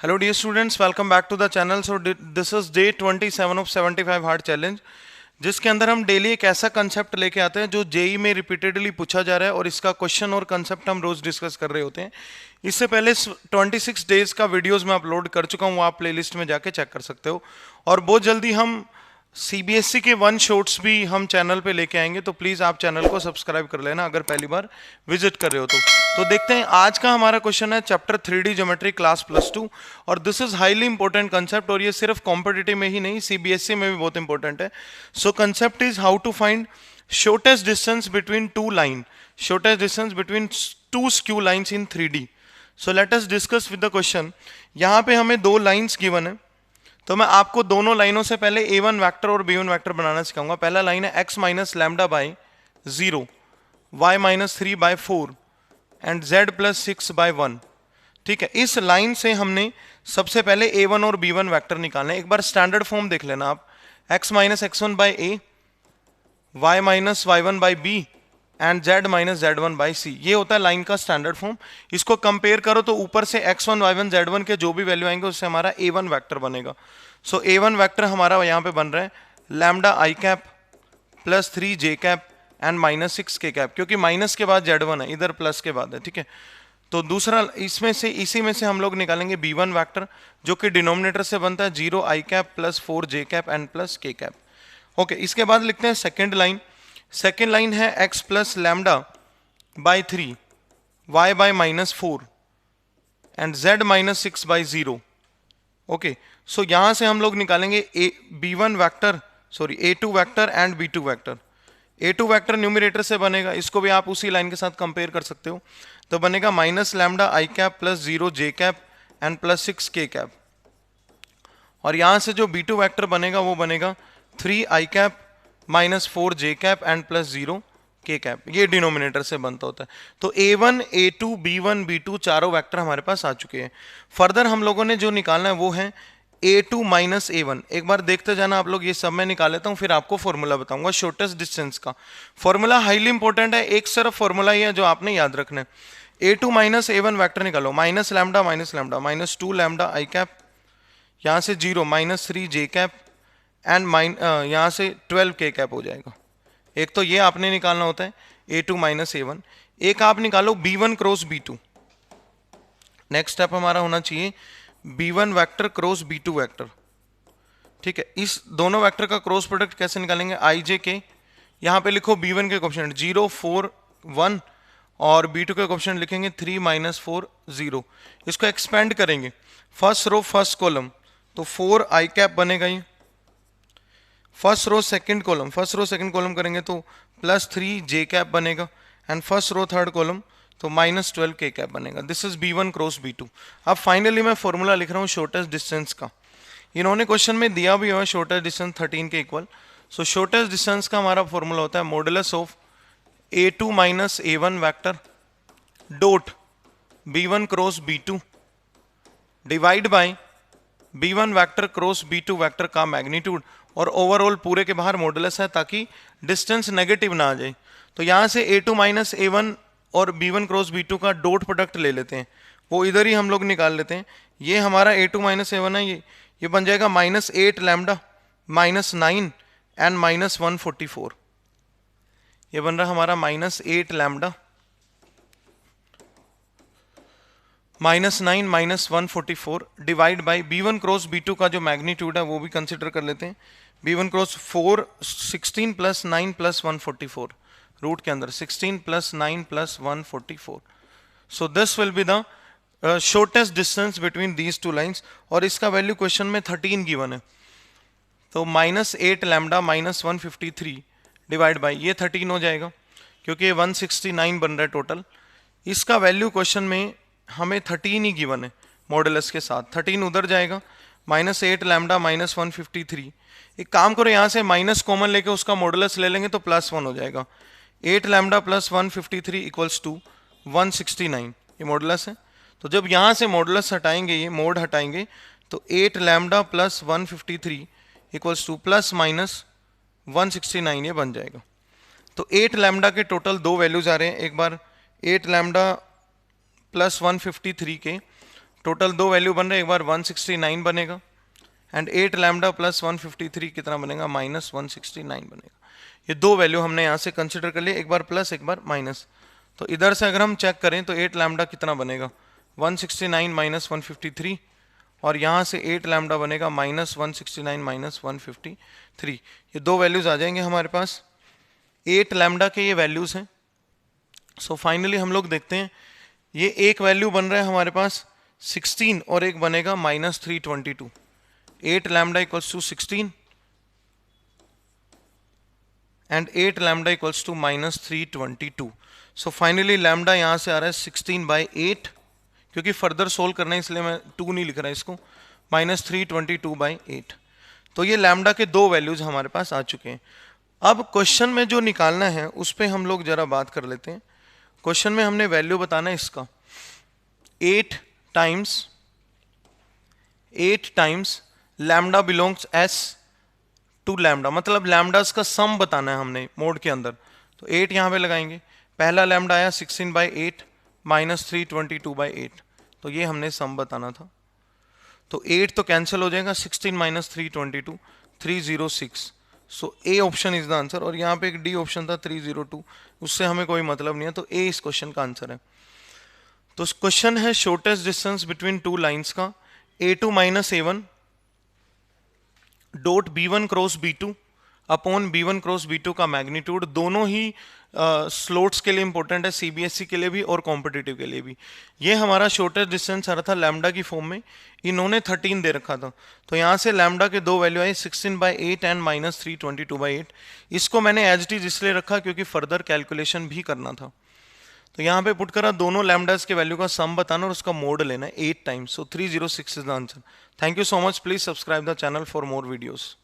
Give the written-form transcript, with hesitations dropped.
Hello dear students, welcome back to the channel. So this is day 27 of 75 hard challenge, जिसके अंदर हम daily एक ऐसा concept लेके आते हैं जो जेई में रिपीटेडली पूछा जा रहा है और इसका क्वेश्चन और कंसेप्ट हम रोज डिस्कस कर रहे होते हैं। इससे पहले 26 डेज का वीडियोस मैं अपलोड कर चुका हूँ, वो आप प्लेलिस्ट में जाके चेक कर सकते हो। और बहुत जल्दी हम सीबीएसई के 1 शॉर्ट्स भी हम चैनल पे लेके आएंगे, तो प्लीज़ आप चैनल को सब्सक्राइब कर लेना अगर पहली बार विजिट कर रहे हो तो देखते हैं आज का हमारा क्वेश्चन है चैप्टर 3D ज्योमेट्री क्लास +2 और this is highly important concept और ये सिर्फ कॉम्पिटिटिव में ही नहीं सीबीएसई में भी बहुत इंपॉर्टेंट है। So concept is how to find shortest distance between two line, shortest distance between two skew lines in 3D। So let us discuss with the question. यहाँ पे हमें दो लाइन्स गिवन है, तो मैं आपको दोनों लाइनों से पहले a1 वेक्टर और b1 वेक्टर बनाना सिखाऊंगा। पहला लाइन है x minus lambda by 0, y minus 3 by 4 and z plus 6 by 1। ठीक है, इस लाइन से हमने सबसे पहले a1 और b1 वेक्टर निकालना है। एक बार स्टैंडर्ड फॉर्म देख लेना आप, x minus x1 by a, y minus y1 by b and z minus z1 by c। ये होता है लाइन का स्टैंडर्ड फॉर्म। इसको कंपेयर करो तो ऊपर से x1 y1 z1 के जो भी वैल्यू आएंगे उससे हमारा a1 वेक्टर बनेगा। सो a1 वेक्टर हमारा यहाँ पे बन रहा है lambda I cap plus 3 J cap and minus 6 के कैप, क्योंकि माइनस के बाद z1 है, इधर प्लस के बाद है। ठीक है, तो दूसरा इसमें से इसी में से हम लोग निकालेंगे b1 वेक्टर जो कि डिनोमिनेटर से बनता है 0 I cap plus 4 J cap and plus K cap. Okay, इसके बाद लिखते हैं सेकेंड लाइन। सेकेंड लाइन है x plus lambda by 3, y by minus 4 and z minus 6 by 0। Okay, so यहां से हम लोग निकालेंगे b1 vector, sorry a2 vector and b2 vector. a2 vector numerator से बनेगा, इसको भी आप उसी लाइन के साथ कंपेयर कर सकते हो, तो बनेगा minus lambda I cap plus 0 J cap and plus 6 के कैप। और यहां से जो b2 वेक्टर बनेगा वो बनेगा 3 I cap minus 4 J cap and plus 0 K cap. ये डिनोमिनेटर से बनता होता है। तो a1 a2 b1 b2 चारों वेक्टर हमारे पास आ चुके हैं। फर्दर हम लोगों ने जो निकालना है वो है a2 माइनस a1। एक बार देखते जाना आप लोग, ये सब मैं निकाल लेता हूँ फिर आपको फॉर्मूला बताऊंगा शॉर्टेस्ट डिस्टेंस का। फॉर्मूला हाईली इंपॉर्टेंट है, एक सिर्फ फॉर्मूला ही है जो आपने याद रखना है। a2 माइनस a1 वैक्टर निकालो, माइनस लैम्डा माइनस 2 लैम्डा आई कैप, यहाँ से 0 माइनस 3 जे कैप एंड यहाँ से 12 के कैप हो जाएगा। एक तो ये आपने निकालना होता है a2 माइनस a1। एक आप निकालो b1 cross b2। Next step हमारा होना चाहिए b1 vector cross b2 vector. ठीक है, इस दोनों वेक्टर का क्रॉस प्रोडक्ट कैसे निकालेंगे, आई जे के, यहाँ पे लिखो b1 के कोएफिशिएंट 0 4 1 और b2 के कोएफिशिएंट लिखेंगे 3 माइनस 4 0। इसको एक्सपेंड करेंगे फर्स्ट रो फर्स्ट कॉलम, तो 4 आई कैप बनेगा ये। फर्स्ट रो सेकंड कॉलम करेंगे तो प्लस 3 जे कैप बनेगा and first row third column तो माइनस 12 के कैप बनेगा। This is b1 cross b2। अब फाइनली मैं फॉर्मूला लिख रहा हूँ शॉर्टेस्ट डिस्टेंस का। इन्होंने क्वेश्चन में दिया भी हुआ शॉर्टेस्ट डिस्टेंस 13 के इक्वल। सो शॉर्टेस्ट डिस्टेंस का हमारा फॉर्मूला होता है modulus of a2 minus a1 vector dot b1 cross b2 divide by b1 vector cross b2 vector का मैग्नीट्यूड, और ओवरऑल पूरे के बाहर मॉडुलस है ताकि डिस्टेंस नेगेटिव ना आ जाए। तो यहाँ से a2 माइनस a1 और b1 क्रॉस b2 का डॉट प्रोडक्ट ले लेते हैं, वो इधर ही हम लोग निकाल लेते हैं। ये हमारा a2 माइनस a1 है, ये बन जाएगा minus 8 lambda minus 9 and minus 144। ये बन रहा हमारा minus 8 lambda minus 9 minus 144 divide by b1 cross b2 का जो मैग्नीट्यूड है वो भी कंसिडर कर लेते हैं। b1 cross 4 16 plus 9 plus 144, root के अंदर 16 plus 9 plus 144। So this will be the shortest distance between these two lines. और इसका वैल्यू क्वेश्चन में 13 गिवन है, तो minus 8 lambda minus 153 divide by ये 13 हो जाएगा क्योंकि ये 169 बन रहा है टोटल। इसका वैल्यू क्वेश्चन में हमें 13 ही गिवन है मॉडुलस के साथ, 13 उधर जाएगा, माइनस 8 लैम्डा माइनस 153। एक काम करो, यहाँ से माइनस कॉमन लेके उसका मॉडुलस ले लेंगे तो प्लस 1 हो जाएगा। 8 लैम्डा प्लस 153 इक्वल्स टू 169, ये मॉडुलस है। तो जब यहाँ से मॉडुलस हटाएंगे, ये मोड हटाएंगे, तो 8 lambda plus 153 equals two plus minus 169 ये बन जाएगा। तो 8 लैम्डा के टोटल दो वैल्यूज आ रहे हैं। एक बार 8 लैम्डा प्लस 153 के टोटल दो वैल्यू बन रहे हैं, एक बार 169 बनेगा एंड 8 लैम्डा प्लस 153 कितना बनेगा, माइनस 169 बनेगा। ये दो वैल्यू हमने यहाँ से कंसिडर कर लिया, एक बार प्लस एक बार माइनस। तो इधर से अगर हम चेक करें तो 8 लैम्डा कितना बनेगा, 169 माइनस 153, और यहाँ से 8 लैम्डा बनेगा माइनस 169 माइनस 153। ये दो वैल्यूज आ जाएंगे हमारे पास, 8 लैम्डा के ये वैल्यूज हैं। सो फाइनली हम लोग देखते हैं, ये एक वैल्यू बन रहा है हमारे पास 16 और एक बनेगा minus 322। 8 lambda equals to 16 and 8 lambda equals to minus 322। So finally lambda यहाँ से आ रहा है 16/8, क्योंकि फर्दर सोल्व करना है इसलिए मैं 2 नहीं लिख रहा इसको, माइनस 322/8। तो ये लैम्डा के दो वैल्यूज हमारे पास आ चुके हैं। अब क्वेश्चन में जो निकालना है उस पर हम लोग जरा बात कर लेते हैं। क्वेश्चन में हमने वैल्यू बताना है इसका 8 times lambda belongs as to lambda, मतलब लैम्डास का सम बताना है हमने मोड के अंदर। तो 8 यहाँ पे लगाएंगे, पहला लैम्डा आया 16/8 माइनस 322/8, तो ये हमने सम बताना था। तो 8 तो कैंसिल हो जाएगा, 16 minus 322 306। So A option is the answer, और यहाँ पे एक डी ऑप्शन था 302, उससे हमें कोई मतलब नहीं है, तो ए इस क्वेश्चन का आंसर है। तो क्वेश्चन है shortest distance between two lines का, A2 minus A1 dot B1 cross B2 upon B1 cross B2 का मैग्नीट्यूड। दोनों ही स्लोट्स के लिए इंपॉर्टेंट है, CBSE के लिए भी और कॉम्पिटिटिव के लिए भी। ये हमारा शॉर्टेस्ट डिस्टेंस आ रहा था लैम्डा की फॉर्म में, इन्होंने 13 दे रखा था, तो यहाँ से लैम्डा के दो वैल्यू आए 16/8 एंड माइनस 322/8। इसको मैंने एज इट इज इसलिए रखा क्योंकि फर्दर कैलकुलेशन भी करना था। तो यहाँ पे पुट करा, दोनों लैम्डास के वैल्यू का सम बताना और उसका मोड लेना है 8 times. So 306 is the answer. Thank you so much, please subscribe the channel for more videos.